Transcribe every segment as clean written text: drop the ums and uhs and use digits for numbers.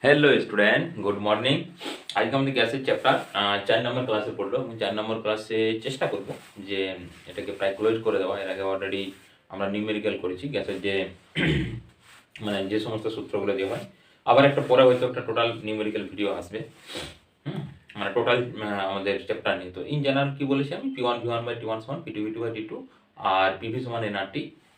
Hello student, good morning. আজকে আমাদের গ্যাসের চ্যাপ্টার 4 নম্বর ক্লাসে পড়লো। আমি 4 নম্বর ক্লাসে চেষ্টা করব যে এটাকে প্রায় ক্লোজ করে দেওয়া। এর আগে অলরেডি আমরা নিউমেরিক্যাল করেছি গ্যাসের যে মানে যে সমস্ত সূত্রগুলো দেওয়া হয়। আবার একটা পরে হয়তো একটা টোটাল নিউমেরিক্যাল ভিডিও আসবে। হুম, মানে টোটাল আমাদের চ্যাপ্টার নিয়ে। তো ইন জেনারেল কি বলেছি আমি, P1 সমান P2 আর PV সমান nRT।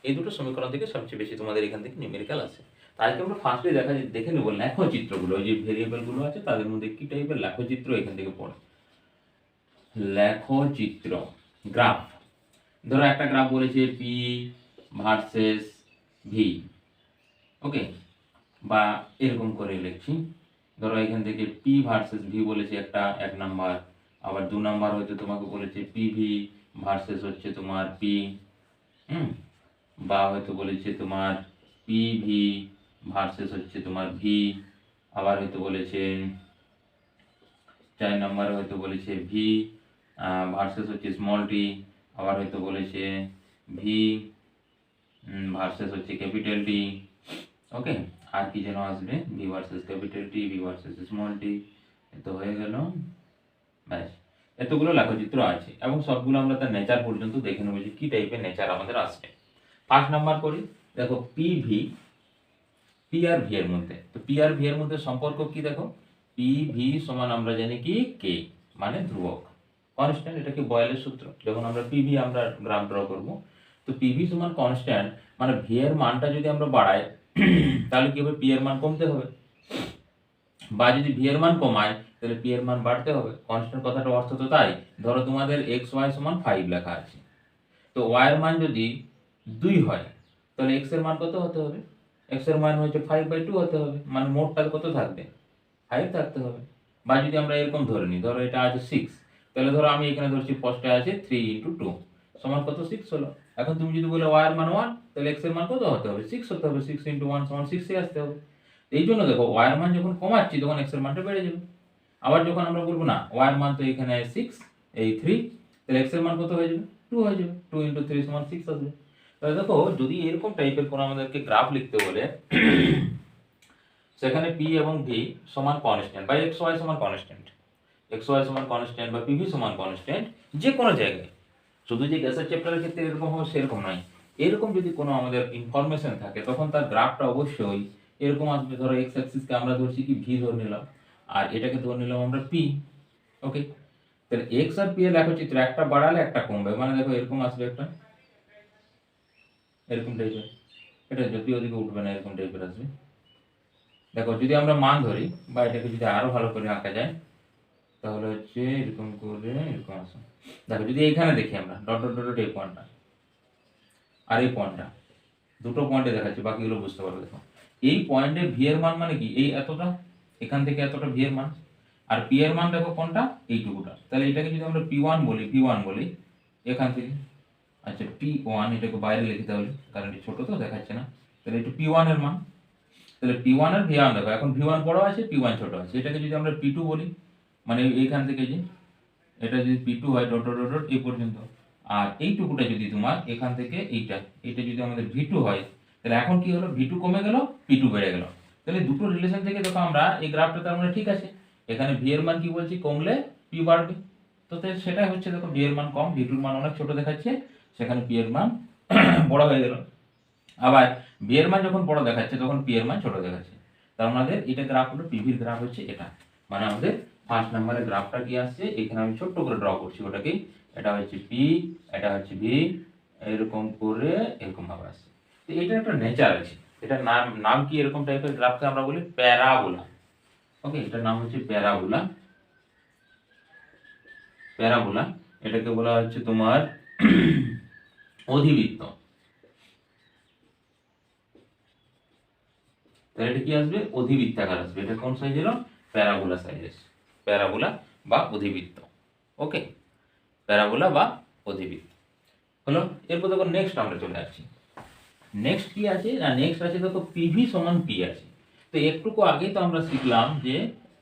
এই দুটো সমীকরণ থেকে সবচেয়ে বেশি তোমাদের এখান থেকে নিউমেরিক্যাল আসে। আজকে আমরা ফার্স্টে দেখে নেব লেখচিত্রগুলো। ওই যে ভেরিয়েবলগুলো আছে তাদের মধ্যে কি টাইপের লেখচিত্র এখান থেকে পড়ে। লেখচিত্র, গ্রাফ। ধরো একটা গ্রাফ বলেছে পি ভার্সেস ভি, ওকে, বা এরকম করে লিখছি। ধরো এখান থেকে পি ভার্সেস ভি বলেছে একটা 1 নাম্বার, আবার 2 নাম্বার হয়তো তোমাকে বলেছে পিভি ভার্সেস হচ্ছে তোমার পি, বা হয়তো বলেছে তোমার পিভি ভার্সেস হচ্ছে তোমার ভি, আবার হয়তো বলেছে 4 নম্বরে হয়তো বলেছে ভি ভার্সেস হচ্ছে স্মল টি, আবার হয়তো বলেছে ভি ভার্সেস হচ্ছে ক্যাপিটাল টি, ওকে। আর কি যেন আসবে, V versus capital T, V versus small T. তো হয়ে গেল, ব্যাস। এতগুলো লেখচিত্র আছে এবং সবগুলো আমরা তার নেচার পর্যন্ত দেখে নেবো যে কি টাইপের নেচার আমাদের আসবে। ফার্স্ট নাম্বার করি, দেখো P V, P R V এর মধ্যে। তো পি আর ভি এর মধ্যে সম্পর্ক কি দেখো, পি ভি সমান আমরা জানি কি কে, মানে ধ্রুবক, কনস্ট্যান্ট। এটা কি বয়েলের সূত্র। যখন আমরা পিভি আমরা গ্রাফ ড্র করব, তো পিভি সমান কনস্ট্যান্ট, মানে ভি এর মানটা যদি আমরা বাড়াই তাহলে কি হবে, পি এর মান কমতে হবে, বা যদি ভি এর মান কমায় তাহলে পি এর মান বাড়তে হবে। কনস্ট্যান্ট কথাটার অর্থ তো তাই। ধরো তোমাদের এক্স ওয়াই সমান 5 লেখা আছে, তো ওয়াই এর মান যদি 2 হয় তাহলে এক্স এর মান কত হতে হবে, এক্স এর মান হচ্ছে 5/2 হতে হবে, মানে মোটটা কত থাকবে, 5 থাকতে হবে। বা যদি আমরা এরকম ধরে নিই, ধরো এটা আছে 6, তাহলে ধরো আমি এখানে ধরছি ফার্স্টে আছে 3 × 2 সমান কত, 6 হলো। এখন তুমি যদি বলে ওয়াই এর মান 1, তাহলে এক্স এর মান কত হতে হবে, 6 হতে হবে। 6 × 1 সমান 6 এ আসতে হবে। এই জন্য দেখো ওয়াই এর মান যখন কমাচ্ছি তখন এক্স এর মানটা বেড়ে যাবে। আবার যখন আমরা বলবো না ওয়াই এর মান তো এখানে 6, এই 3, তাহলে এক্স এর মান কত হয়ে যাবে, 2 হয়ে যাবে। 2 × 3 সমান 6 আসবে। তাহলে দেখো যদি এরকম টাইপের কোনো আমাদেরকে গ্রাফ লিখতে বলে সেখানে পি এবং ভি সমান কনস্ট্যান্ট, বা এক্স ওয়াই সমান কনস্ট্যান্ট, এক্স ওয়াই সমান কনস্ট্যান্ট বা পিভি সমান কনস্ট্যান্ট, যে কোনো জায়গায়, শুধু যে গ্যাসের চ্যাপ্টারের ক্ষেত্রে এরকম হবে সেরকম নয়। এরকম যদি কোনো আমাদের ইনফরমেশন থাকে তখন তার গ্রাফটা অবশ্যই এরকম আসবে। ধরো এক্স অ্যাক্সিসকে আমরা ধরছি কি ভি ধরে নিলাম, আর এটাকে ধরে নিলাম আমরা পি, ওকে। তাহলে এক্স আর পি এর লেখচিত্র একটা বাড়ালে একটা কমবে, মানে দেখো এরকম আসবে একটা, এরকম টাইপের। এটা যদিও ওদিকে উঠবে না, এরকম টাইপের আসবে। দেখো যদি আমরা মান ধরি, বা এটাকে যদি আরো ভালো করে আঁকা যায় তাহলে হচ্ছে এরকম করে এরকম আসে। দেখো যদি এইখানে দেখি আমরা ডট ডট ডট এই পয়েন্টটা আর এই পয়েন্টটা, দুটো পয়েন্টে দেখাচ্ছি, বাকিগুলো বুঝতে পারবে। দেখো এই পয়েন্টে ভি এর মান মানে কি, এই এতটা, এখান থেকে এতটা ভি এর মান, আর পি এর মান দেখো কোনটা, এইটুকুটা। তাহলে এটাকে যদি আমরা P1 বলি, P1 বলি এখান থেকে, আচ্ছা P1 এটাকে বাইরে লিখতে হবে কারণ এটা ছোট তো দেখাচ্ছে না। তাহলে একটু P1 এর মান, তাহলে P1 আর V1 দেখো, এখন V1 বড় আছে, P1 ছোট আছে। এটাকে যদি আমরা P2 বলি, মানে এইখান থেকে যে এটা যদি P2 হয় ডট ডট ডট এই পর্যন্ত, আর এইটুকুটা যদি তোমার এখান থেকে এইটা, এটা যদি আমাদের V2 হয়, তাহলে এখন কি হলো, V2 কমে গেল, P2 বেড়ে গেল। তাহলে দুটো রিলেশন থেকে দেখো আমরা এই গ্রাফটা তার মানে ঠিক আছে। এখানে V এর মান কি বলছি, কমলে P বাড়বে। তো সেটাই হচ্ছে, দেখো V এর মান কম, V2 এর মান অনেক ছোট দেখাচ্ছে, সেখানে P এর মান বড় হয়ে গেল। আবার V এর মান যখন বড় দেখাচ্ছে তখন P এর মান ছোট দেখাচ্ছে। তার আমাদের এটা গ্রাফ হলো, পিভির গ্রাফ হচ্ছে এটা। মানে আমাদের ফার্স্ট নাম্বারের গ্রাফটা কি আসছে, এখানে আমি ছোট্ট করে ড্র করছি ওটাকে। এটা হচ্ছে পি, এটা হচ্ছে ভি, এরকম করে এরকম ভাবে আসছে। তো এটা একটা নেচার আছে, এটার নাম নাম কি, এরকম টাইপের গ্রাফকে আমরা বলি প্যারাবোলা, ওকে। এটার নাম হচ্ছে প্যারাবোলা, প্যারাবোলা। এটাকে বলা হচ্ছে তোমার অধিবৃত্ত। তাহলে এটা কি আসবে, অধিবৃত্তাকার আসবে। এটা কোন সাইজ এলো, প্যারাবোলা সাইজ, প্যারাবোলা বা অধিবৃত্ত, ওকে। প্যারাবোলা বা অধিবৃত্ত হলো। এরপর দেখো নেক্সট আমরা চলে আসছি। নেক্সট কি আছে না, নেক্সট আছে দেখো পিভি সমান পি আছে। তো একটুকু আগেই তো আমরা শিখলাম যে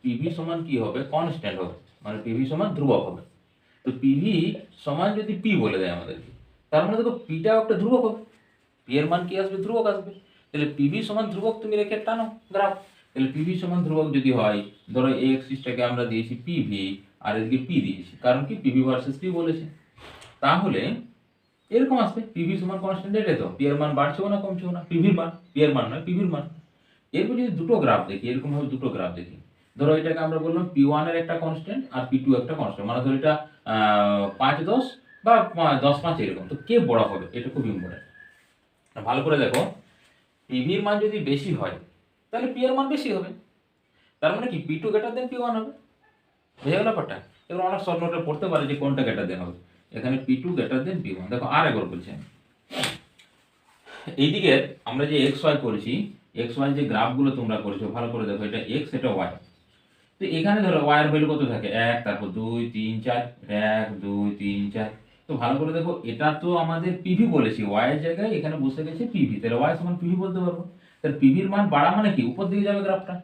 পিভি সমান কি হবে, কনস্ট্যান্ট হবে, মানে পিভি সমান ধ্রুবক হবে। তো পিভি সমান যদি পি বলে দেয় আমাদেরকে, তার মানে দেখো পিটাও একটা ধ্রুবক হবে, পি এর মান কি আসবে, ধ্রুবক আসবে। তাহলে পিভি সমান ধ্রুবক তুমি রেখে টানো গ্রাফ। তাহলে পিভি সমান ধ্রুবক যদি হয়, ধরো এই এক্সিসটাকে আমরা দিয়েছি পিভি আর এদিকে পি দিয়েছি, কারণ কি পিভি ভার্সেস পি বলেছে, তাহলে এরকম আসবে পিভি সমান কনস্ট্যান্ট, এটাই তো পি এর মান বাড়ছেও না কমছেও না, পিভির মান, পি এর মান নয় পিভির মান। এরপর যদি দুটো গ্রাফ দেখি, এরকম ভাবে দুটো গ্রাফ দেখি, ধরো এটাকে আমরা বললাম P1 এর একটা কনস্ট্যান্ট আর P2 একটা কনস্ট্যান্ট, মানে ধরো এটা 5-10 বা 10-5 এরকম, তো কে বড় হবে এটা খুব ইম্পর্টেন্ট। ভালো করে দেখো, পিভির মান যদি বেশি হয় তাহলে পি এর মান বেশি হবে, তার মানে কি P2 গ্রেটার দেন P1 হবে, বুঝে গেল ব্যাপারটা। এবার অনেক শর্ট নোটে পড়তে পারে যে কোনটা গ্রেটার দেন হবে, এখানে P2 গ্রেটার দেন P1। দেখো আর একবার বলছি আমি, এইদিকে আমরা যে এক্স ওয়াই করেছি, এক্স ওয়াই যে গ্রাফগুলো তোমরা করেছো ভালো করে দেখো, এটা এক্স এটা ওয়াই, তো এখানে ধরো ওয়াই এর ভ্যালু কত থাকে 1, তারপর 2 3 4, 1 2 3 4, তো ভালো করে দেখো এটা তো আমাদের পিভি বলেছি, ওয়াই এর জায়গায় এখানে বসে গেছে পিভি, তাহলে ওয়াই সমান পিভি বলতে পারবো। তাহলে পিভির মান বাড়া মানে কি উপর দিকে যাবে গ্রাফটা,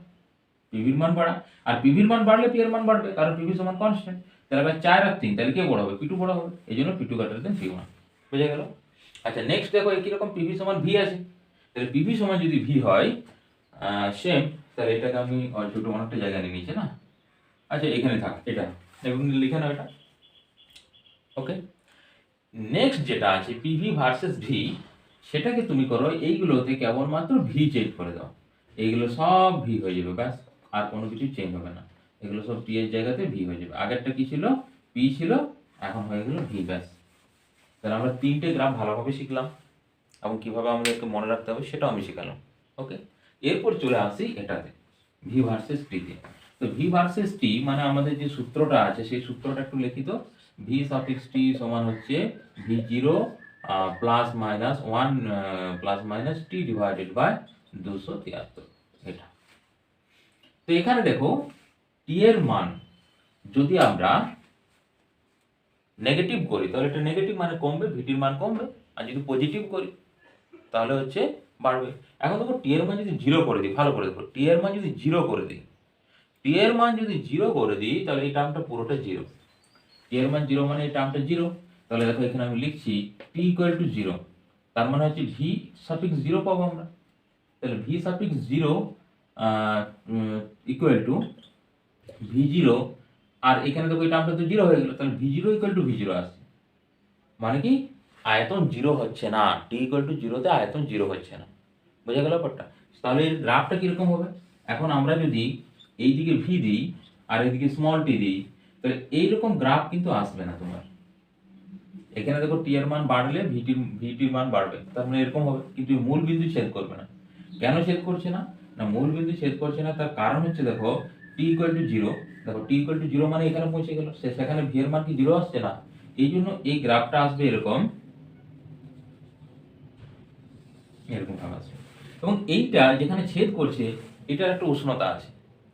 পিভির মান বাড়া, আর পিভির মান বাড়লে পি এর মান বাড়বে, কারণ পিভি সমান কনস্ট্যান্ট। তাহলে আবার 4 আর 3, তাহলে কে বড় হবে P2 বড় হবে, এই জন্য P2 গ্রেটার দেন P1, বুঝে গেল। আচ্ছা নেক্সট দেখো একই রকম পিভি সমান ভি আছে, তাহলে পিভি সমান যদি ভি হয় সেম, তাহলে এটাকে আমি ছোট অনেকটা জায়গা নিয়ে নিয়েছি না, আচ্ছা এখানে থাক এটা, এবং লিখে নাও এটা, ওকে। নেক্সট যেটা আছে পিভি ভার্সেস ভি, সেটাকে তুমি করো এইগুলোতে কেবলমাত্র ভি চেঞ্জ করে দাও, এইগুলো সব ভি হয়ে যাবে ব্যাস, আর কোনো কিছু চেঞ্জ হবে না, এগুলো সব টি এর জায়গাতে ভি হয়ে যাবে, আগেরটা কি ছিল পি ছিল, এখন হয়ে গেল ভি ব্যাস। তাহলে আমরা 3টে গ্রাফ ভালোভাবে শিখলাম এবং কিভাবে আমাদেরকে মনে রাখতে হবে সেটাও আমি শিখালাম, ওকে। এরপর চলে আসি এটাতে ভি ভার্সেস টিতে। তো ভি ভার্সেস টি মানে আমাদের যে সূত্রটা আছে সেই সূত্রটা একটু লিখিত, ভি সাফিক্স টি সমান হচ্ছে V zero plus minus 1 plus minus T divided by 273, এটা। তো এখানে দেখো টি এর মান যদি আমরা নেগেটিভ করি তাহলে এটা নেগেটিভ মানে কমবে, ভিটির মান কমবে, আর যদি পজিটিভ করি তাহলে হচ্ছে বাড়বে। এখন দেখো টি এর মান যদি 0 করে দিই, ভালো করে দেখো টি এর মান যদি 0 করে দিই, টি এর মান যদি 0 করে দিই তাহলে এই টার্মটা পুরোটা 0, টি এর মান 0 মানে এই টার্মটা 0, তাহলে দেখো এখানে আমি লিখছি টি ইকুয়াল টু 0, তার মানে হচ্ছে ভি সাফিক্স 0 পাবো আমরা, তাহলে V suffix 0 equal to V 0, আর এখানে দেখো এই টার্মটা তো 0 হয়ে গেল, তাহলে ভি 0 ইকুয়াল টু ভি 0 আসছে, মানে কি আয়তন 0 হচ্ছে না, টি ইকুয়াল টু 0 তে আয়তন 0 হচ্ছে না, বোঝা গেল ব্যাপারটা। তাহলে এর গ্রাফটা কিরকম হবে, এখন আমরা যদি এইদিকে ভি দিই আর এইদিকে স্মল টি দিই, তাহলে এইরকম গ্রাফ কিন্তু আসবে না তোমার, এখানে দেখো টি এর মান বাড়লে ভিটির মান বাড়বে, তার মানে এরকম হবে, কিন্তু মূল বিন্দু ছেদ করবে না। কেন ছেদ করছে না, না মূল বিন্দু ছেদ করছে না তার কারণ হচ্ছে দেখো টি ইকুয়াল টু 0, দেখো টি ইকুয়াল টু 0 মানে এখানে পৌঁছে গেল, সেখানে ভি এর মান কি 0 আসছে না, এই জন্য এই গ্রাফটা আসবে এরকম, এরকম ভাবে আসবে। এবং এইটা যেখানে ছেদ করছে এটার একটা উষ্ণতা আছে,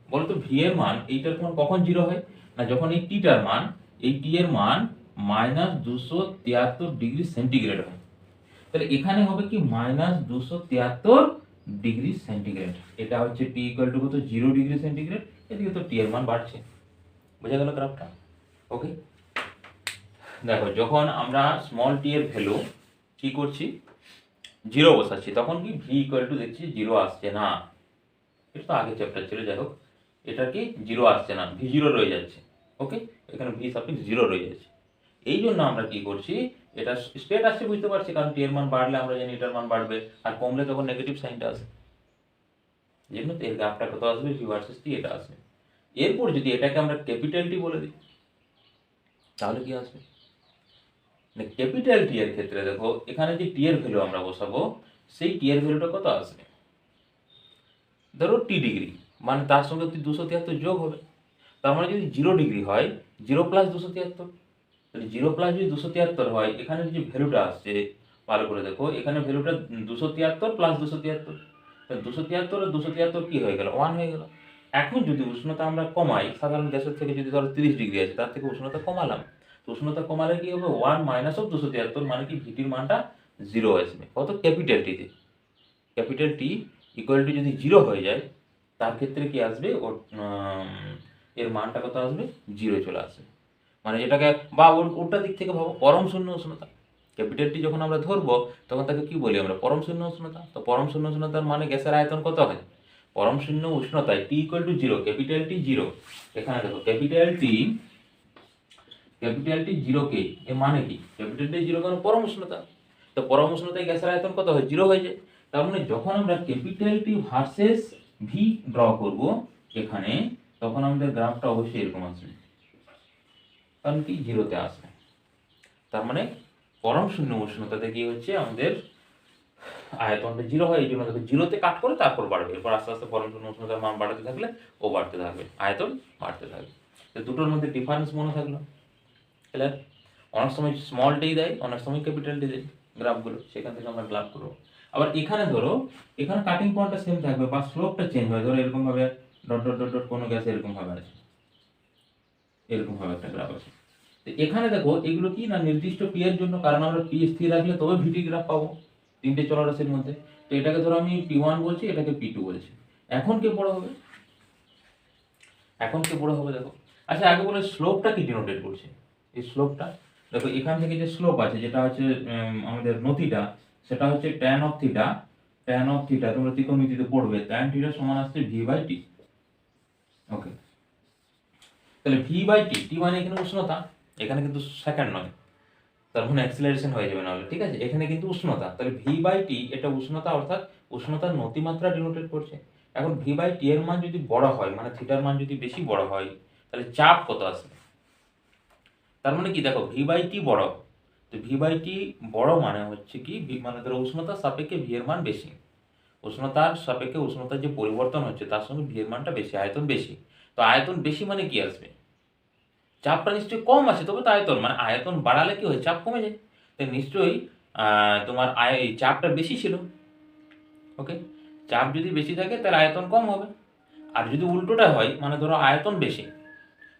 বলতো ভি এর মান এইটার মান কখন 0 হয়, না যখন এই টিটার মান, এই টি এর মান -273 ডিগ্রি সেন্টিগ্রেড হয়, তাহলে এখানে হবে কি -273 ডিগ্রি সেন্টিগ্রেড, এটা হচ্ছে টি ইকুয়াল টু কত 0 ডিগ্রি সেন্টিগ্রেড, এদিকে তো টি এর মান বাড়ছে, বোঝা গেল গ্রাফটা, ওকে। দেখো যখন আমরা স্মল টি এর ভ্যালু কি করছি 0 বসাচ্ছি, তখন কি ভি ইকুয়াল টু দেখছি 0 আসছে না, এটা তো আগের চ্যাপ্টার ছিল, যাই হোক এটা কি 0 আসছে না, ভি 0 রয়ে যাচ্ছে, ওকে, এখানে ভি সাফিক্স 0 রয়ে যাচ্ছে, এই জন্য আমরা কি করছি, এটা স্ট্রেট আসছে বুঝতে পারছি, কারণ টি এর মান বাড়লে আমরা জানি এটার মান বাড়বে, আর কমলে তখন নেগেটিভ সাইনটা আসে, এই জন্য এর গ্রাফটা কত আসবে ভি ভার্সেস টি এটা আসবে। এরপর যদি এটাকে আমরা ক্যাপিটাল টি বলে দিই তাহলে কি আসবে, ক্যাপিটাল টি এর ক্ষেত্রে দেখো এখানে যে টি এর ভ্যালু আমরা বসাবো সেই টি এর ভ্যালুটা কত আসবে, ধরো টি ডিগ্রি, মানে তার সঙ্গে 273 যোগ হবে, তার মানে যদি 0 ডিগ্রি হয় 0 প্লাস 273, তাহলে 0 প্লাস যদি 273 হয়, এখানে যে ভ্যালুটা আসছে ভালো করে দেখো, এখানে ভ্যালুটা 273 প্লাস 273, তাহলে 273 আর 273 কি হয়ে গেল 1 হয়ে গেল। এখন যদি উষ্ণতা আমরা কমাই, সাধারণ গ্যাসের থেকে যদি ধরো 30 ডিগ্রি আছে তার থেকে উষ্ণতা কমালাম, তো উষ্ণতা কমালে কি হবে 1 মাইনাস অফ 273, মানে কি ভিটির মানটা 0 আসবে, কত ক্যাপিটাল টিতে, ক্যাপিটাল টি ইকুয়াল টু যদি 0 হয়ে যায় তার ক্ষেত্রে কি আসবে এর মানটা কত আসবে 0 চলে আসবে, মানে যেটাকে বা ওটা দিক থেকে ভাবো পরম শূন্য উষ্ণতা, ক্যাপিটাল টি যখন আমরা ধরবো তখন তাকে কি বলি আমরা পরম শূন্য উষ্ণতা, তো পরম শূন্য উষ্ণতার মানে গ্যাসের আয়তন কত হয় পরম শূন্য উষ্ণতায় T equal to 0, capital T 0, এখানে দেখো ক্যাপিটাল টি 0 কে, এর মানে কি ক্যাপিটাল টি 0 কারণ পরম উষ্ণতা, তো পরম উষ্ণতায় গ্যাসের আয়তন কত হয় 0 হয়ে যায়। তার মানে যখন আমরা capital T versus V draw করব এখানে, তখন আমাদের গ্রাফটা অবশ্যই এরকম আসবে, কারণ কি 0-তে আসবে। তার মানে পরম শূন্য উষ্ণতাতে কি হচ্ছে আমাদের আয়তনটা 0 হয়, এই জন্য তাকে 0-তে কাট করে তারপর বাড়বে, এরপর আস্তে আস্তে পরম শূন্য উষ্ণতার মান বাড়াতে থাকলে ও বাড়তে থাকবে, আয়তন বাড়তে থাকবে। তো দুটোর মধ্যে ডিফারেন্স মনে থাকলো। ক্লিয়ার? অনেক সময় স্মল টি দেয়, অনেক সময় ক্যাপিটাল টি দেয় গ্রাফগুলো, সেখান থেকে আমরা গ্রাফ করবো। আবার এখানে ধরো এখানে কাটিং পয়েন্টটা সেম থাকবে বা স্লোপটা চেঞ্জ হয়, ধরো এরকম ভাবে ডট ডট ডট ডট কোনো গ্যাস এরকম ভাবে আছে, এরকম ভাবে একটা গ্রাফ আছে। তো এখানে দেখো এগুলো কি না নির্দিষ্ট পি এর জন্য, কারণ আমরা পি স্থির রাখলে তবে ভিটি গ্রাফ পাবো তিনটে চলরাশির মধ্যে। তো এটাকে ধরো আমি P1 বলছি, এটাকে P2 বলছি। এখন কে বড় হবে, এখন কে বড় হবে দেখো। আচ্ছা আগে বলে স্লোপটা কি ডিনোটেট করছে, এই স্লোপটা দেখো এখান থেকে যে স্লোপ আছে যেটা হচ্ছে আমাদের নতিটা, সেটা হচ্ছে tan of theta, tan of theta তোমরা ত্রিকোণমিতিতে পড়বে, tan থিটা সমান আসছে v/t। ওকে, তাহলে v/t, টি মানে এখানে উষ্ণতা, এখানে কিন্তু সেকেন্ড নয়, তার মানে অ্যাক্সিলারেশন হয়ে যাবে নাহলে, ঠিক আছে। এখানে কিন্তু উষ্ণতা, তাহলে v/t এটা উষ্ণতা, অর্থাৎ উষ্ণতার নতিমাত্রা ডিনোটেট করছে। এখন v/t এর মান যদি বড় হয়, মানে থিটার মান যদি বেশি বড় হয়, তাহলে চাপ কত আসবে। তার মানে কি দেখো v/t বড়, তো v/t বড় মানে হচ্ছে কি মানে ধরো উষ্ণতার সাপেক্ষে v এর মান বেশি, উষ্ণতার সাপেক্ষে উষ্ণতার যে পরিবর্তন হচ্ছে তার সঙ্গে v এর মানটা বেশি, আয়তন বেশি। তো আয়তন বেশি মানে কি আসবে, চাপটা নিশ্চয়ই কম আছে, তবে তো আয়তন মানে আয়তন বাড়ালে কি হয় চাপ কমে যায়, তাই নিশ্চয়ই তোমার এই চাপটা বেশি ছিল। ওকে, চাপ যদি বেশি থাকে তাহলে আয়তন কম হবে, আর যদি উল্টোটা হয় মানে ধরো আয়তন বেশি,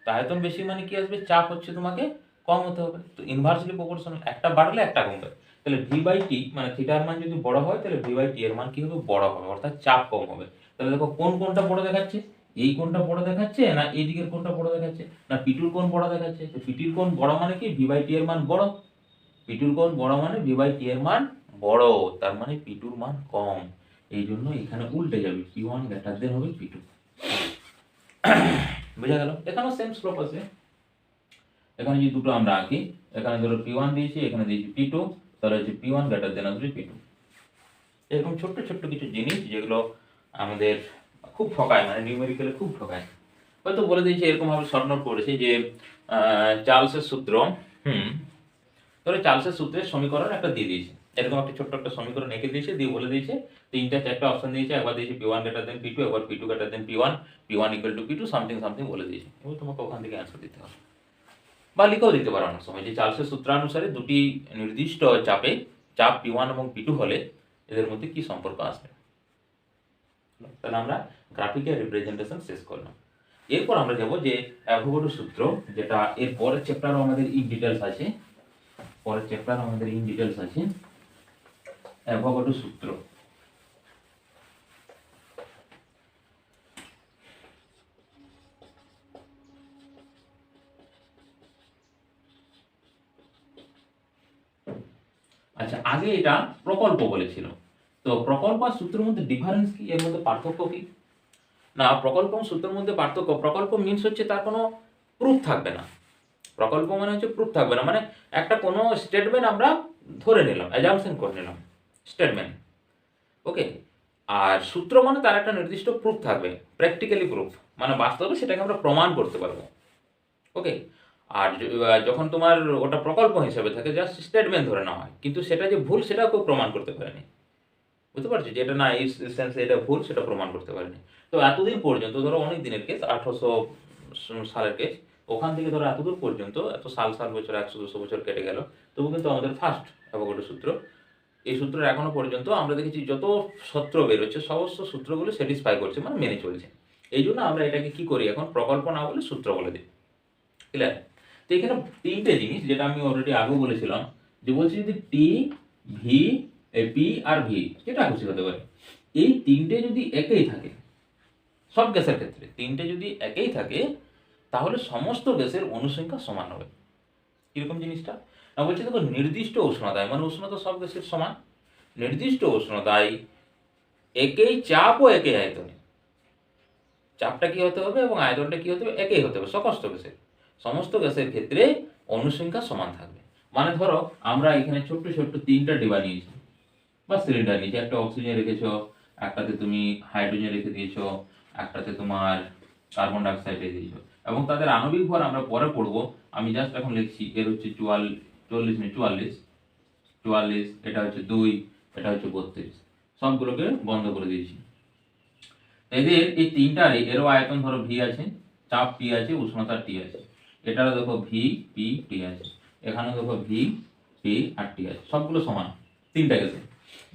তো আয়তন বেশি মানে কি আসবে, চাপ হচ্ছে তোমাকে কম হতে হবে। তো ইনভার্সলি প্রপোর্শনাল, একটা বাড়লে একটা কমবে। তাহলে v/t মানে থিটার মান যদি বড় হয় তাহলে v/t এর মান কি হবে, বড় হবে, অর্থাৎ চাপ কম হবে। তাহলে দেখো কোন কোনটা বড় দেখাচ্ছে, এই কোনটা বড় দেখাচ্ছে না এই দিকের কোনটা বড় দেখাচ্ছে, না পিটুর কোণ বড় দেখাচ্ছে। তো পিটুর কোণ বড় মানে কি v/t এর মান বড়, পিটুর কোণ বড় মানে v/t এর মান বড়, তার মানে পিটুর মান কম, এই জন্য এখানে উল্টে যাবে, p1 গ্রেটার দেন হবে p2। বুঝা গেল? এখানেও সেম স্লোপ আছে, এখানে যদি দুটো আমরা আঁকি, এখানে ধরো p1 দিয়েছি, এখানে দিয়েছি p2, তাহলে হচ্ছে p1 গ্রেটার দেন আসবে p2। এরকম ছোট্ট ছোট্ট কিছু জিনিস যেগুলো আমাদের খুব ঠকায়, মানে নিউমেরিক্যালে খুব ঠকায়। হয়তো বলে দিয়েছে এরকম ভাবে শর্ট নোট করেছি যে চার্লসের সূত্র, ধরো চার্লসের সূত্রের সমীকরণ একটা দিয়ে দিয়েছে, এরকম একটা ছোট্ট একটা সমীকরণ এঁকে দিয়েছে, দিয়ে বলে দিয়েছে তিনটা চারটা অপশন দিয়েছে, একবার দিয়েছে p1 গ্রেটার দেন p2, একবার p2 greater than p1, p1 equal to p2 something something বলে দিয়েছে। এবার তোমাকে ওখান থেকে অ্যান্সার দিতে হবে, বা লিখেও দিতে পারো অনেক সময় যে চার্লসের সূত্রানুসারে দুটি নির্দিষ্ট চাপে, চাপ p1 এবং p2 হলে এদের মধ্যে কি সম্পর্ক আসবে। তাহলে আমরা গ্রাফিক্যাল রিপ্রেজেন্টেশন শেষ করলাম। এরপর আমরা যাব যে অ্যাভোগাড্রো সূত্র, যেটা এর পরের চ্যাপ্টারও আমাদের ইন ডিটেলস আছে, পরের চ্যাপ্টার আমাদের ইন ডিটেলস আছে অ্যাভোগাড্রো সূত্র। আচ্ছা আগে এটা প্রকল্প বলেছিল, তো প্রকল্প আর সূত্রের মধ্যে ডিফারেন্স কি, এর মধ্যে পার্থক্য কি না, প্রকল্প এবং সূত্রের মধ্যে পার্থক্য, প্রকল্প মিন্স হচ্ছে তার কোনো প্রুফ থাকবে না, প্রকল্প মানে হচ্ছে প্রুফ থাকবে না, মানে একটা কোনো স্টেটমেন্ট আমরা ধরে নিলাম, অ্যাজাম্পশন করে নিলাম স্টেটমেন্ট। ওকে, আর সূত্র মানে তার একটা নির্দিষ্ট প্রুফ থাকবে, প্র্যাকটিক্যালি প্রুফ, মানে বাস্তবে সেটাকে আমরা প্রমাণ করতে পারবো। ওকে, আর যখন তোমার ওটা প্রকল্প হিসেবে থাকে জাস্ট স্টেটমেন্ট ধরে নেওয়া হয়, কিন্তু সেটা যে ভুল সেটাও কেউ প্রমাণ করতে পারেনি, বুঝতে পারছি যে এটা না এই সেন্সে এটা ভুল সেটা প্রমাণ করতে পারেনি। তো এতদিন পর্যন্ত ধরো অনেক দিনের কেস, 1800 সালের কেস, ওখান থেকে ধরো এতদূর পর্যন্ত, এত সাল সাল বছর 100-200 বছর কেটে গেল, তবু কিন্তু আমাদের ফার্স্ট অ্যাভোগাড্রো সূত্র, এই সূত্রের এখনো পর্যন্ত আমরা দেখেছি যত সূত্র বেরোচ্ছে সমস্ত সূত্রগুলো স্যাটিসফাই করছে, মানে মেনে চলছে। এই জন্য আমরা এটাকে কি করি এখন, প্রকল্প না বলে সূত্র বলে দিই। ক্লিয়ার? তো এখানে তিনটে জিনিস যেটা আমি অলরেডি আগেও বলেছিলাম, যে বলছি যদি টি, ভি, পি আর ভি যেটা খুশি হতে পারে, এই তিনটে যদি একই থাকে, সব গ্যাসের ক্ষেত্রে তিনটে যদি একই থাকে, তাহলে সমস্ত গ্যাসের অনুসংখ্যা সমান হবে। কিরকম জিনিসটা না, বলছি দেখো নির্দিষ্ট উষ্ণতায়, মানে উষ্ণতা সব গ্যাসের সমান, নির্দিষ্ট উষ্ণতায় একই চাপ ও একই আয়তনে, চাপটা কি হতে হবে এবং আয়তনটা কি হতে হবে, একই হতে হবে সমস্ত গ্যাসের ক্ষেত্রে অনুসংখ্যা সমান থাকবে। মানে ধরো আমরা এখানে ছোট্ট ছোট্ট 3টা ডিবা নিয়েছি বা সিলিন্ডার নিয়েছি, একটা অক্সিজেন রেখেছো, একটাতে তুমি হাইড্রোজেন রেখে দিয়েছো, একটাতে তোমার কার্বন ডাইঅক্সাইড রেখে দিয়েছো, এবং তাদের আণবিক ভর আমরা পরে পড়বো। আমি জাস্ট এখন লিখছি এর হচ্ছে 44, এটা হচ্ছে 2, এটা হচ্ছে 32, সবগুলোকে বন্ধ করে দিয়েছি। এদের এই তিনটারই এরও আয়তন ধরো ভি আছে, চাপ পি আছে, উষ্ণতা টি আছে। এটারও দেখো ভি পি টি আছে, এখানেও দেখো ভি পি আর টি আছে, সবগুলো সমান তিনটা গেছে।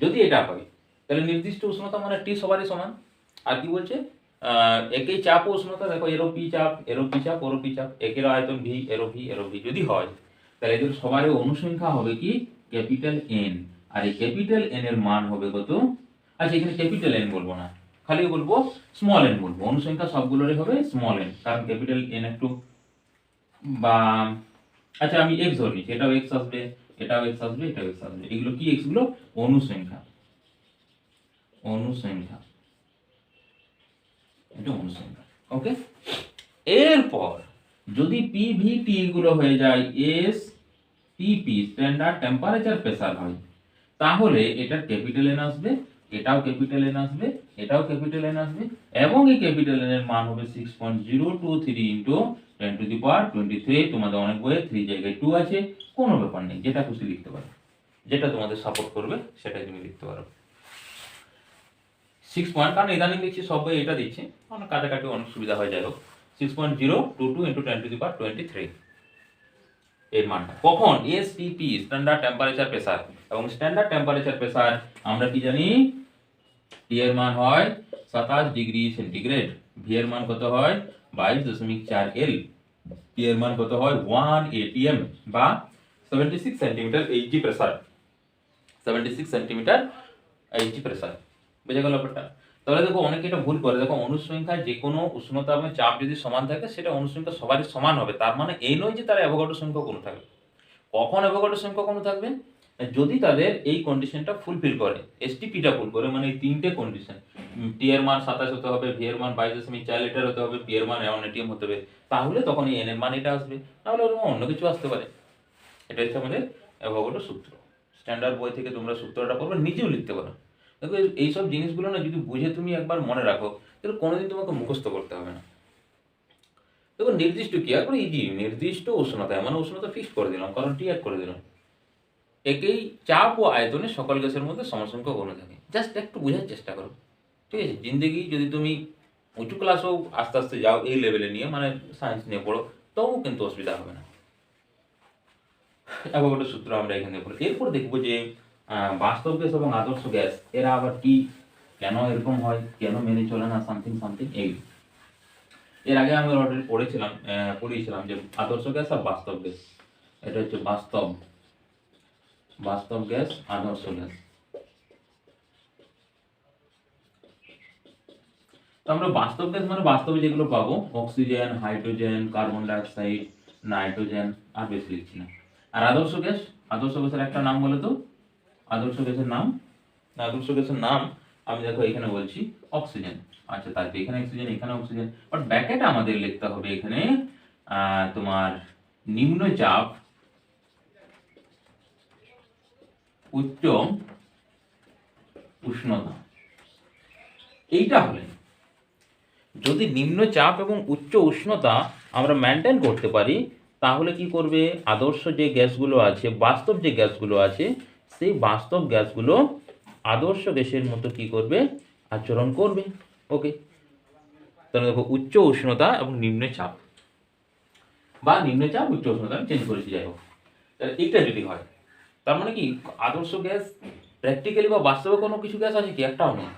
যদি এটা হয় তাহলে নির্দিষ্ট উষ্ণতা মানে টি সবারই সমান। আর কি বলছে, একই চাপ ও উষ্ণতা, দেখো এরও পি চাপ, এরও পি চাপ, ওরও পি চাপ, একের আয়তন ভি, এরও ভি, এরও ভি যদি হয়, তাহলে এদের সবারই অনুসংখ্যা হবে কি ক্যাপিটাল এন। আর এই ক্যাপিটাল এন এর মান হবে কত, আচ্ছা এখানে ক্যাপিটাল এন বলবো না, খালি বলবো স্মল এন বলবো। অনুসংখ্যা সবগুলোরই হবে স্মল এন, কারণ ক্যাপিটাল এন একটু বা আচ্ছা আমি এক্স ধরে নিচ্ছি, এটাও এক্স আসবে, এটাও এক্স আসবে, এটাও এক্স আসবে। এগুলো কি, এক্স গুলো অনুসংখ্যা, এটা অনুসংখ্যা। ওকে, এরপর যদি পিভিটি গুলো হয়ে যায় এস টিপি স্ট্যান্ডার্ড টেম্পারেচার প্রেসার হয়, তাহলে এটা ক্যাপিটাল এন আসবে, এটাও ক্যাপিটাল এন আসবে, এটাও ক্যাপিটাল এন আসবে, এবং এই ক্যাপিটাল এন এর মান হবে 6.023 ইন্টু 10⁻23। তোমাদের অনেক বইয়ে 3 জায়গায় 2 আছে, কোনো ব্যাপার নেই, যেটা খুশি লিখতে পারো, যেটা তোমাদের সাপোর্ট করবে সেটাই তুমি লিখতে পারো। 6 পয়েন্ট, কারণ ইদানিং দেখছি সব বই এটা দিচ্ছে, অনেক কাটাকাটি অনেক সুবিধা হয়ে যায় হোক। 6.022 ইন্টু 10⁻23 এর মানটা কখন, এসটিপি স্ট্যান্ডার্ড টেম্পারেচার প্রেসার, এবং স্ট্যান্ডার্ড টেম্পারেচার প্রেসার আমরা কি জানি, টি এর মান হয় 27 ডিগ্রি সেন্টিগ্রেড, ভি এর মান কত হয় 22.4 এল, টি এর মান কত হয় 1 atm বা 76 centimetre Hg pressure, 76 centimetre Hg pressure. বুঝে গেল ব্যাপারটা? তাহলে দেখো অনেকে এটা ভুল করে, দেখো অনুসংখ্যায় যে কোনো উষ্ণতা এবং চাপ যদি সমান থাকে সেটা অনুসংখ্যা সবারই সমান হবে, তার মানে এই নয় যে তার অ্যাভোগাড্রো সংখ্যা কোনো থাকবে। কখন অ্যাভোগাড্রো সংখ্যা কোনো থাকবে, যদি তাদের এই কন্ডিশনটা ফুলফিল করে, এসটিপিটা ফুল করে, মানে এই তিনটে কন্ডিশন, টি এর মান 27 হতে হবে, ভি এর মান 22.4 লিটার হতে হবে, পি এর মান 1 atm হতে হবে, তাহলে তখন এই এন এর মান এটা আসবে, তাহলে ওরকম অন্য কিছু আসতে পারে। এটা হচ্ছে আমাদের অ্যাভোগাড্রো সূত্র। স্ট্যান্ডার্ড বই থেকে তোমরা সূত্রটা পড়বে, নিজেও লিখতে পারো। দেখো এইসব জিনিসগুলো না যদি বুঝে তুমি একবার মনে রাখো, তাহলে কোনোদিন তোমাকে মুখস্থ করতে হবে না। দেখো নির্দিষ্ট কি আর ইজি, নির্দিষ্ট উষ্ণতা, মানে উষ্ণতা ফিক্স করে দিলাম, কারণ টি এক করে দিলাম। একই চাপ ও আয়তনে সকল গ্যাসের মধ্যে সমসংখ্যক অণু থাকে। জাস্ট একটু বোঝার চেষ্টা করো, ঠিক আছে? জিন্দগি যদি তুমি উঁচু ক্লাসেও আস্তে আস্তে যাও এই লেভেলে নিয়ে, মানে সায়েন্স নিয়ে পড়ো, তবুও কিন্তু অসুবিধা হবে না। অ্যাভোগাড্রো সূত্র আমরা এখানে পড়ি। এরপর দেখবো যে বাস্তব গ্যাস এবং আদর্শ গ্যাস এরা আবার কি, কেন এরকম হয়, কেন মেনে চলে না, সামথিং সামথিং। এই এর আগে আমি অলরেডি পড়িয়েছিলাম যে আদর্শ গ্যাস আর বাস্তব গ্যাস, এটা হচ্ছে বাস্তব গ্যাস, আদর্শ গ্যাস। তো আমরা বাস্তব গ্যাস মানে বাস্তবে যেগুলো পাবো, oxygen, hydrogen, carbon dioxide, nitrogen, আর বেশি লিখছি না। আর আদর্শ গ্যাসের একটা নাম বলে তো, আদর্শ গ্যাসের নাম আমি দেখো এখানে বলছি অক্সিজেন। আচ্ছা তাহলে এখানে অক্সিজেন, এখানে অক্সিজেন, বাট ব্র্যাকেটে আমাদের লিখতে হবে এখানে তোমার নিম্নচাপ, উচ্চ উষ্ণতা। এইটা হলে যদি নিম্নচাপ এবং উচ্চ উষ্ণতা আমরা মেনটেন করতে পারি, তাহলে কি করবে, আদর্শ যে গ্যাসগুলো আছে, বাস্তব যে গ্যাসগুলো আছে, সেই বাস্তব গ্যাসগুলো আদর্শ গ্যাসের মতো কি করবে, আচরণ করবে। ওকে, তাহলে দেখো উচ্চ উষ্ণতা এবং নিম্নচাপ, বা নিম্নচাপ উচ্চ উষ্ণতা আমি চেঞ্জ করেছি, যাই হোক। তাহলে এইটা যদি হয়, তার মানে কি আদর্শ গ্যাস প্র্যাকটিক্যালি বা বাস্তবে কোনো কিছু গ্যাস আছে কি, একটাও নেই।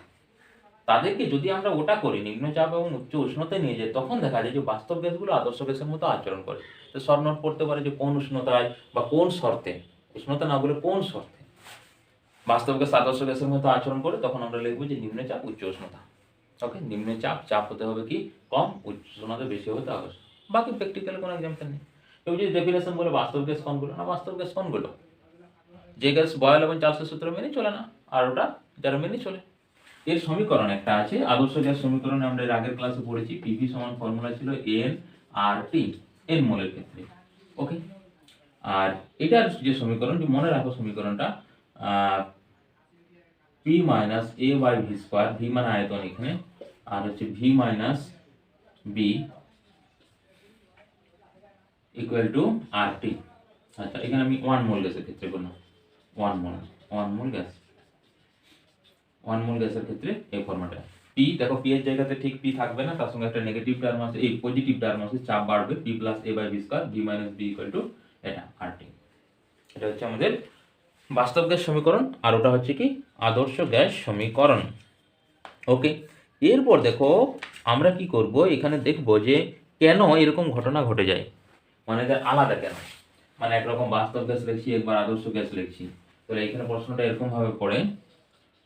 তাদেরকে যদি আমরা ওটা করি, নিম্নচাপ এবং উচ্চ উষ্ণতায় নিয়ে যাই, তখন দেখা যায় যে বাস্তব গ্যাসগুলো আদর্শ গ্যাসের মতো আচরণ করে। তো শর্ট নোট পড়তে পারে যে কোন উষ্ণতায় বা কোন শর্তে, উষ্ণতা না বলে কোন শর্তে বাস্তব গ্যাস আদর্শ গ্যাসের মতো আচরণ করে, তখন আমরা লিখবো যে নিম্নচাপ উচ্চ উষ্ণতা। ওকে, নিম্নচাপ, চাপ হতে হবে কি কম, উচ্চ উষ্ণতা বেশি হতে হবে। বাকি প্র্যাকটিক্যাল কোনো এক্সাম্পল নেই। কেউ যদি ডেফিনেশন বলে বাস্তব গ্যাস কোনগুলো, না বাস্তব গ্যাস কোনগুলো, যে গ্যাস বয়েল এবং চার্লসের সূত্র মেনে চলে না, আর ওটা যারা মেনে চলে। এর সমীকরণ একটা আছে, আদর্শ গ্যাস সমীকরণে আমরা এর আগের ক্লাসে পড়েছি, পিভি সমান ফর্মুলা ছিল এন আর টি, এন মোলের ক্ষেত্রে। ওকে, আর এটার যে সমীকরণ, যে মনে রাখো সমীকরণটা, P minus A by V square, V মানে আয়তন এখানে, আর হচ্ছে V minus B equal to R T. আচ্ছা, এখানে আমি 1 মোল গ্যাসের ক্ষেত্রে করলাম, 1 মোল গ্যাসের ক্ষেত্রে এই ফর্মুলাটা। পি দেখো, পি এর জায়গাতে ঠিক পি থাকবে না, তার সঙ্গে একটা নেগেটিভ টার্ম আছে, এই পজিটিভ টার্ম আছে, চাপ বাড়বে, P plus A by V square, V minus B equal to এটা আরটি। এটা হচ্ছে আমাদের বাস্তব গ্যাস সমীকরণ, আর ওটা হচ্ছে কি আদর্শ গ্যাস সমীকরণ। ওকে, এরপর দেখো আমরা কি করব, এখানে দেখব যে কেন এরকম ঘটনা ঘটে যায়, মানে এটা আলাদা কেন, মানে একরকম বাস্তব গ্যাস লিখছি, একবার আদর্শ গ্যাস লিখছি। তাহলে এখানে প্রশ্নটা এরকম ভাবে পড়ে,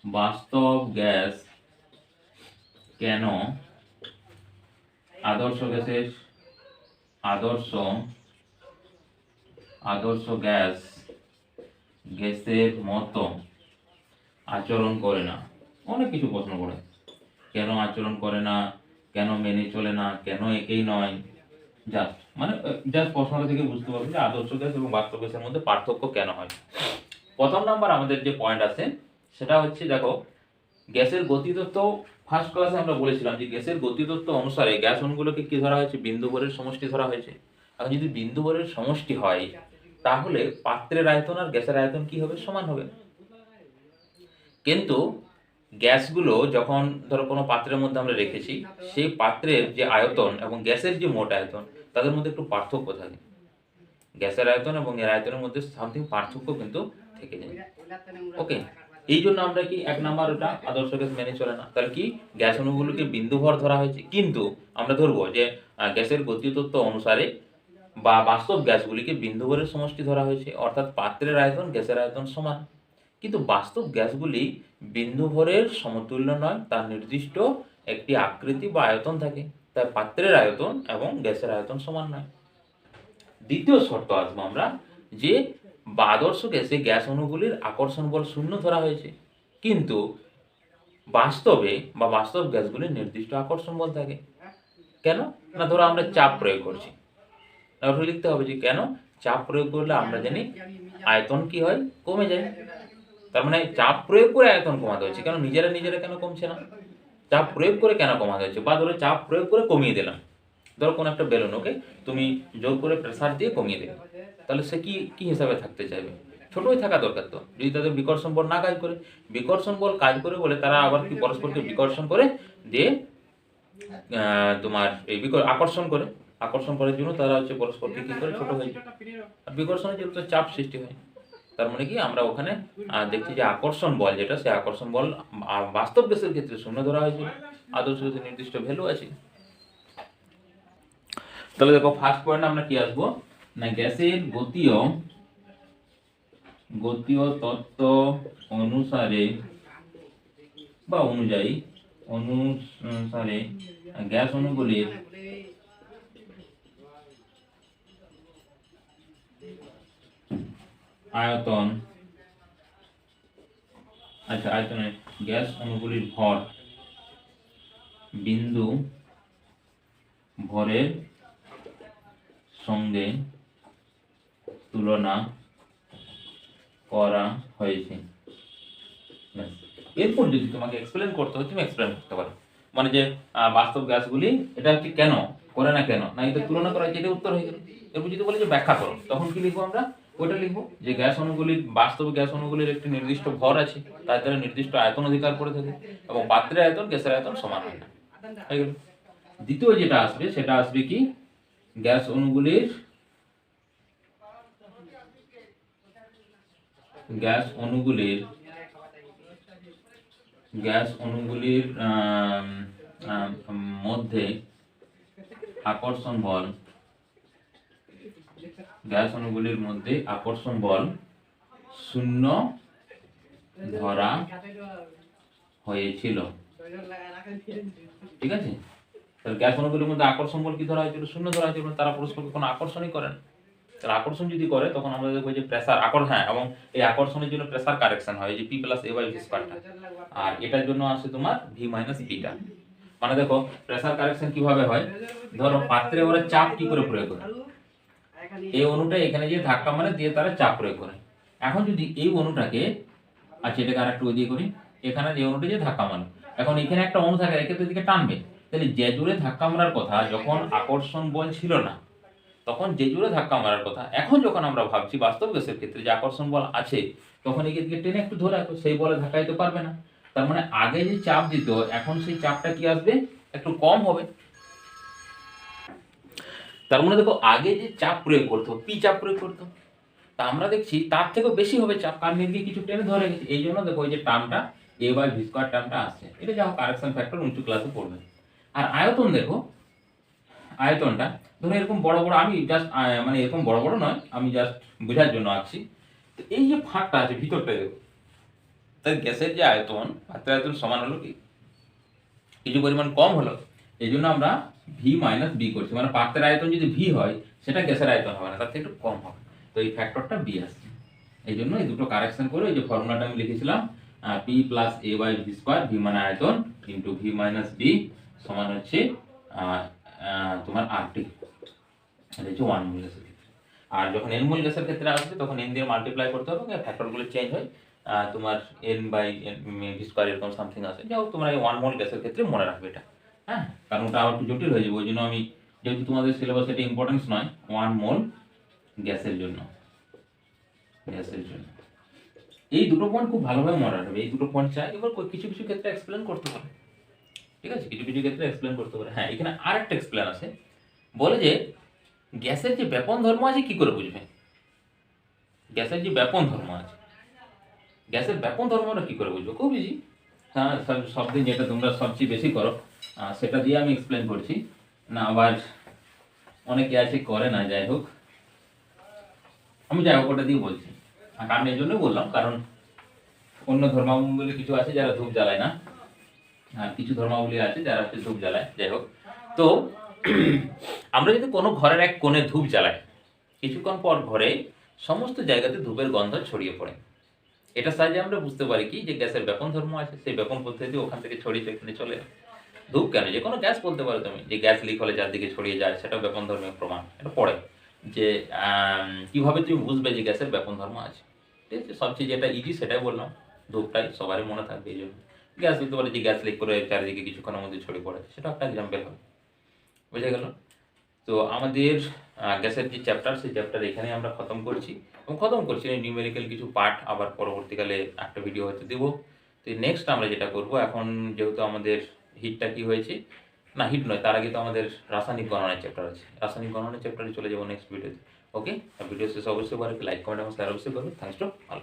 বাস্তব গ্যাস কেন আদর্শ গ্যাসের মতো আচরণ করে না। অনেক কিছু প্রশ্ন করে, কেন আচরণ করে না, কেন মেনে চলে না, কেন একই নয়, জাস্ট প্রশ্নটা থেকে বুঝতে পারবে যে আদর্শ গ্যাস এবং বাস্তব গ্যাসের মধ্যে পার্থক্য কেন হয়। প্রথম নাম্বার আমাদের যে পয়েন্ট আছে সেটা হচ্ছে, দেখো গ্যাসের গতিতত্ত্ব ফার্স্ট ক্লাসে আমরা বলেছিলাম যে গ্যাসের গতিতত্ত্ব অনুসারে গ্যাস অণুগুলোকে কি ধরা হয়েছে, বিন্দু ভরের সমষ্টি ধরা হয়েছে। এখন যদি বিন্দু ভরের সমষ্টি হয়, তাহলে পাত্রের আয়তন আর গ্যাসের আয়তন কি হবে, সমান হবে। কিন্তু গ্যাসগুলো যখন ধরো কোনো পাত্রের মধ্যে আমরা রেখেছি, সেই পাত্রের যে আয়তন এবং গ্যাসের যে মোট আয়তন, তাদের মধ্যে একটু পার্থক্য থাকে। গ্যাসের আয়তন এবং এর আয়তনের মধ্যে সামথিং পার্থক্য কিন্তু থেকে যায়। ওকে, এই জন্য আমরা কি 1 নাম্বার ওটা আদর্শ গ্যাস মেনে চলে না। তাহলে কি গ্যাস অণুগুলোকে বিন্দু ভর ধরা হয়েছে, কিন্তু আমরা ধরবো যে গ্যাসের গতিতত্ত্ব অনুসারে বা বাস্তব গ্যাসগুলিকে বিন্দু ভরের সমষ্টি ধরা হয়েছে, অর্থাৎ পাত্রের আয়তন গ্যাসের আয়তন সমান। কিন্তু বাস্তব গ্যাসগুলি বিন্দু ভরের সমতুল্য নয়, তার নির্দিষ্ট একটি আকৃতি বা আয়তন থাকে, তাই পাত্রের আয়তন এবং গ্যাসের আয়তন সমান নয়। দ্বিতীয় শর্ত আসবো আমরা, যে আদর্শ গ্যাসে গ্যাস অণুগুলির আকর্ষণ বল শূন্য ধরা হয়েছে, কিন্তু বাস্তবে বা বাস্তব গ্যাসগুলির নির্দিষ্ট আকর্ষণ বল থাকে। কেন না, ধরো আমরা চাপ প্রয়োগ করছি, তাহলে লিখতে হবে যে কেন চাপ প্রয়োগ করলে আমরা জানি আয়তন কি হয়, কমে যায়। তার মানে চাপ প্রয়োগ করে আয়তন কমাতে হচ্ছে, কেন নিজেরা কেন কমছে না, চাপ প্রয়োগ করে কেন কমাতে হচ্ছে। বা ধরো চাপ প্রয়োগ করে কমিয়ে দিলাম, ধরো কোনো একটা বেলুন, ওকে, তুমি জোর করে প্রেসার দিয়ে কমিয়ে দেবে, তাহলে সে কি হিসাবে থাকতে চাইবে, ছোটই থাকা দরকার। তো যদি তাদের বিকর্ষণ বল না কাজ করে, বিকর্ষণ বল কাজ করে বলে তারা আবার কি পরস্পরকে বিকর্ষণ করে দিয়ে তোমার এই আকর্ষণ করার জন্য তারা হচ্ছে পরস্পরকে কি করে, ছোট হয়ে যায়। আর বিকর্ষণের জন্য চাপ সৃষ্টি হয়। তার মানে কি আমরা ওখানে দেখছি যে আকর্ষণ বল যেটা, সে আকর্ষণ বল বাস্তব গ্যাসের ক্ষেত্রে শূন্য ধরা হয়েছিল, আদর্শ গ্যাসের নির্দিষ্ট ভ্যালু আছে। তাহলে দেখো ফার্স্ট পয়েন্ট আমরা কি আসবো না, গ্যাসের গতীয় তত্ত্ব অনুসারে বা অনুযায়ী গ্যাস অণুগুলির আয়তনে গ্যাস অণুগুলির ভর বিন্দু ভরের সঙ্গে তুলনা করা হয়েছে। এরপর যদি তোমাকে এক্সপ্লেন করতে হয়, তুমি এক্সপ্লেন করতে পারো, মানে যে বাস্তব গ্যাসগুলি এটা হচ্ছে কেন করে না, কেন না এটা তুলনা করা হয়েছে, এটা উত্তর হয়ে গেল। এরপর যদি বলে যে ব্যাখ্যা করো, তখন কি লিখবো আমরা, ওইটা লিখবো যে বাস্তব গ্যাস অণুগুলির একটি নির্দিষ্ট ভর আছে, তার দ্বারা নির্দিষ্ট আয়তন অধিকার করে থাকে, এবং পাত্রের আয়তন গ্যাসের আয়তন সমান হয় না। হয়ে গেল। দ্বিতীয় যেটা আসবে সেটা আসবে কি, গ্যাস অণুগুলির মধ্যে আকর্ষণ বল শূন্য ধরা হয়েছিল। ঠিক আছে, তাহলে গ্যাস অণুগুলির মধ্যে আকর্ষণ বল কি ধরা হয়েছিল, শূন্য ধরা হয়েছিল, তারা পরস্পরকে কোনো আকর্ষণই করেন। তাহলে আকর্ষণ যদি করে তখন আমরা দেখবো যে প্রেসার হ্যাঁ, এবং এই আকর্ষণের জন্য প্রেসার কারেকশন হয়, এই যে P plus A by V স্কয়ারটা, আর এটার জন্য আসে তোমার ভি মাইনাস বিটা। মানে দেখো প্রেসার কারেকশন কিভাবে হয়, ধরো পাত্রে ওরা চাপ কি করে প্রয়োগ করে, এই অণুটা এখানে যে ধাক্কা মারে দিয়ে তারা চাপ প্রয়োগ করে। এখন যদি এই অণুটাকে, আচ্ছা এটাকে আরেকটু দিয়ে করি, এখানে এই অণুটা যে ধাক্কা মারে, এখন এখানে একটা অণু থাকে একে তো এদিকে টানবে, তাহলে যে জোরে ধাক্কা মারার কথা যখন আকর্ষণ বল ছিল না তখন যে জোরে ধাক্কা মারার কথা, এখন যখন আমরা ভাবছি বাস্তব গ্যাসের ক্ষেত্রে যে আকর্ষণ বল আছে, তখন একে দিকে টেনে একটু ধরে রাখো, সেই বলে ধাক্কা দিতে পারবে না। তার মানে আগে যে চাপ দিত এখন সেই চাপটা কি আসবে, একটু কম হবে। তার মানে দেখো আগে যে চাপ প্রয়োগ করতো, পি চাপ প্রয়োগ করতো, তা আমরা দেখছি তার থেকেও বেশি হবে চাপ, কারণ এদিকে কিছু টেনে ধরে গেছে, এই জন্য দেখো এই যে টার্মটা এ বাই ভি স্কয়ার টার্মটা আসছে। এটা যা কারেকশন ফ্যাক্টর উঁচু ক্লাসে পড়বে। আর আয়তন দেখো, আয়তনটা ধরো এরকম বড় বড়, আমি জাস্ট মানে এরকম বড় বড় নয়, আমি জাস্ট বোঝার জন্য আঁকছি। তো এই যে ফাঁকটা আছে ভিতরটা দেখো, তাই গ্যাসের যে আয়তন, পাত্রের আয়তন সমান হলো কি, কিছু পরিমাণ কম হলো, এই জন্য আমরা ভি মাইনাস বি করছি, মানে পাত্রের আয়তন যদি ভি হয় সেটা গ্যাসের আয়তন হবে না, তার থেকে একটু কম হবে, তো এই ফ্যাক্টরটা বি আসছে। এই জন্য এই দুটো কারেকশন করে এই যে ফর্মুলাটা আমি লিখেছিলাম, P plus A by V square, V মানে আয়তন ইন্টু ভি মাইনাস বি সমান হচ্ছে তোমার আরটি, এটা হচ্ছে 1 মোল গ্যাসের ক্ষেত্রে। আর যখন n মোল গ্যাসের ক্ষেত্রে আসবে তখন n দিয়ে মাল্টিপ্লাই করতে হবে, ফ্যাক্টরগুলো চেঞ্জ হয়, তোমার n বাই ভি স্কয়ার এরকম সামথিং আছে, যাও তোমরা এই 1 মোল গ্যাসের ক্ষেত্রে মনে রাখবে এটা, হ্যাঁ, কারণ ওটা আবার একটু জটিল হয়ে যাবে, ওই জন্য আমি, যেহেতু তোমাদের সিলেবাসে এটা ইম্পর্টেন্স নয়, 1 মোল গ্যাসের জন্য, গ্যাসের জন্য এই দুটো পয়েন্ট খুব ভালোভাবে মনে রাখবে, এই দুটো পয়েন্ট চাই। এবার কিছু কিছু ক্ষেত্রে এক্সপ্লেন করতে পারে, ঠিক আছে, কিছু কিছু ক্ষেত্রে এক্সপ্লেন করতে পারে। হ্যাঁ, এখানে আরেকটা এক্সপ্লেন আছে, বলে যে গ্যাসের যে ব্যাপন ধর্ম আছে কি করে বুঝবে, গ্যাসের যে ব্যাপন ধর্ম আছে, গ্যাসের ব্যাপন ধর্মটা কি করে বুঝবে, খুব ইজি। হ্যাঁ, সব দিন যেটা তোমরা সবচেয়ে বেশি করো সেটা দিয়ে আমি এক্সপ্লেন করছি না, আবার অনেকে আছে করে না, যাই হোক আমি যাই হোক ওটা দিয়ে বলছি। কারণ এই জন্য বললাম, কারণ অন্য ধর্মাবলম্বী কিছু আছে যারা ধূপ জ্বালায় না, আর কিছু ধর্মাবলী আছে যারা হচ্ছে ধূপ জ্বালায়, যাই হোক। তো আমরা যদি কোনো ঘরের এক কোণে ধূপ জ্বালাই, কিছুক্ষণ পর ঘরে সমস্ত জায়গাতে ধূপের গন্ধ ছড়িয়ে পড়ে, এটা সাহায্যে আমরা বুঝতে পারি কি যে গ্যাসের ব্যাপন ধর্ম আছে, সেই ব্যাপন পদ্ধতি ওখান থেকে ছড়িয়ে এখানে চলে যায়। ধূপ কেন, যে কোনো গ্যাস বলতে পারো তুমি, যে গ্যাস লিক হলে চারদিকে ছড়িয়ে যায়, সেটা ব্যাপন ধর্মের প্রমাণ, এটা পড়ে যে কিভাবে তুমি বুঝবে যে গ্যাসের ব্যাপন ধর্ম আছে, ঠিক আছে। সবচেয়ে যেটা ইজি সেটাই বললাম, ধূপটাই সবারই মনে থাকবে, এই জন্য গ্যাস বলতে পারে যে গ্যাস লিক করে চারিদিকে কিছুক্ষণের মধ্যে ছড়িয়ে পড়ে, সেটা একটা এক্সাম্পল হবে, বুঝে গেল। তো আমাদের গ্যাসের যে চ্যাপ্টার, সেই চ্যাপ্টার এখানে আমরা খতম করছি, এবং খতম করছি নিউমেরিক্যাল কিছু পার্ট, আবার পরবর্তীকালে একটা ভিডিও হয়তো দেবো। তো নেক্সট আমরা যেটা করব, এখন যেহেতু আমাদের হিটটা কি হয়েছে, না হিট নয়, তার আগে তো আমাদের রাসায়নিক গণনার চ্যাপ্টার আছে, রাসায়নিক গণনার চ্যাপ্টারে চলে যাবো নেক্সট ভিডিওতে। ওকে, ভিডিও শেষে অবশ্যই লাইক কমেন্ট এবং শেয়ার অবশ্যই করবে। Thanks to all.